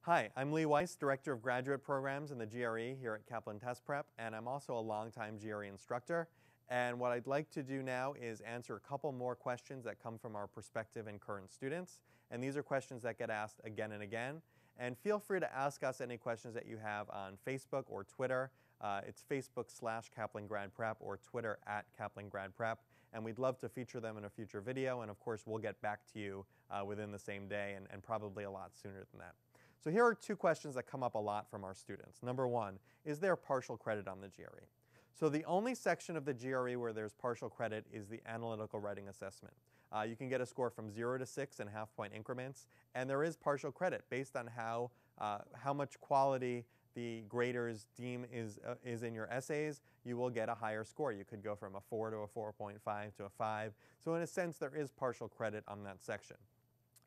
Hi, I'm Lee Weiss, Director of Graduate Programs in the GRE here at Kaplan Test Prep, and I'm also a longtime GRE instructor. And what I'd like to do now is answer a couple more questions that come from our prospective and current students. And these are questions that get asked again and again. And feel free to ask us any questions that you have on Facebook or Twitter. It's Facebook/Kaplan Grad Prep or Twitter @Kaplan Grad Prep. And we'd love to feature them in a future video. And of course, we'll get back to you within the same day and probably a lot sooner than that. So here are two questions that come up a lot from our students. Number one, is there partial credit on the GRE? So the only section of the GRE where there's partial credit is the analytical writing assessment. You can get a score from 0 to 6 in half-point increments, and there is partial credit based on how much quality the graders deem is in your essays. You will get a higher score. You could go from a 4 to a 4.5 to a 5. So in a sense, there is partial credit on that section.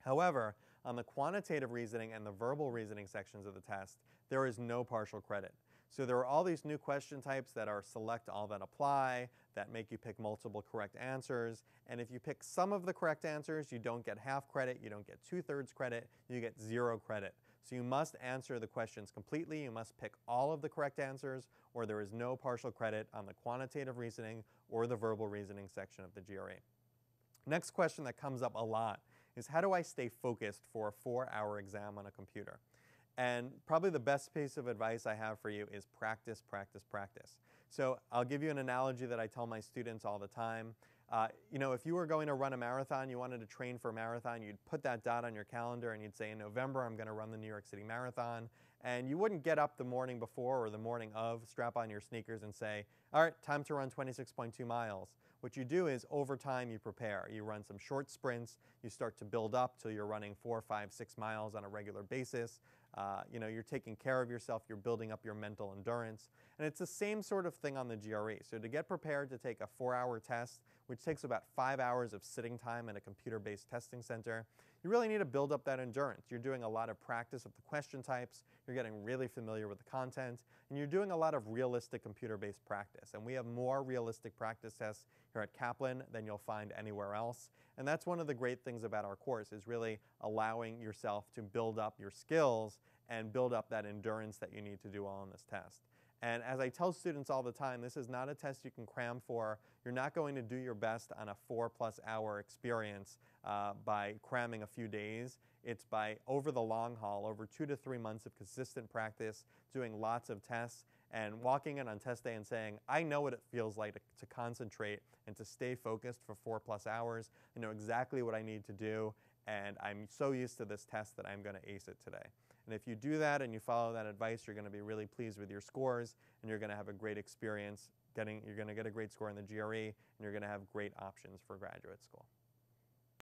However, on the quantitative reasoning and the verbal reasoning sections of the test, there is no partial credit. So there are all these new question types that are select all that apply, that make you pick multiple correct answers. And if you pick some of the correct answers, you don't get half credit, you don't get 2/3 credit, you get 0 credit. So you must answer the questions completely, you must pick all of the correct answers, or there is no partial credit on the quantitative reasoning or the verbal reasoning section of the GRE. Next question that comes up a lot is, how do I stay focused for a 4-hour exam on a computer? And probably the best piece of advice I have for you is practice, practice, practice. So I'll give you an analogy that I tell my students all the time. If you were going to run a marathon, you wanted to train for a marathon, you'd put that dot on your calendar and you'd say, in November, I'm going to run the New York City Marathon. And you wouldn't get up the morning before or the morning of, strap on your sneakers and say, all right, time to run 26.2 miles. What you do is, over time, you prepare. You run some short sprints. You start to build up till you're running 4, 5, 6 miles on a regular basis. You're taking care of yourself. You're building up your mental endurance. And it's the same sort of thing on the GRE. So to get prepared to take a 4-hour test, which takes about 5 hours of sitting time at a computer-based testing center, you really need to build up that endurance. You're doing a lot of practice of the question types. You're getting really familiar with the content. And you're doing a lot of realistic computer-based practice. And we have more realistic practice tests here at Kaplan than you'll find anywhere else. And that's one of the great things about our course, is really allowing yourself to build up your skills and build up that endurance that you need to do all in this test. And as I tell students all the time, this is not a test you can cram for. You're not going to do your best on a 4+ hour experience by cramming a few days. It's by, over the long haul, over 2 to 3 months of consistent practice, doing lots of tests, and walking in on test day and saying, I know what it feels like to concentrate and to stay focused for 4+ hours. I know exactly what I need to do, and I'm so used to this test that I'm going to ace it today. And if you do that and you follow that advice, you're going to be really pleased with your scores, and you're going to have a great experience. You're going to get a great score in the GRE, and you're going to have great options for graduate school.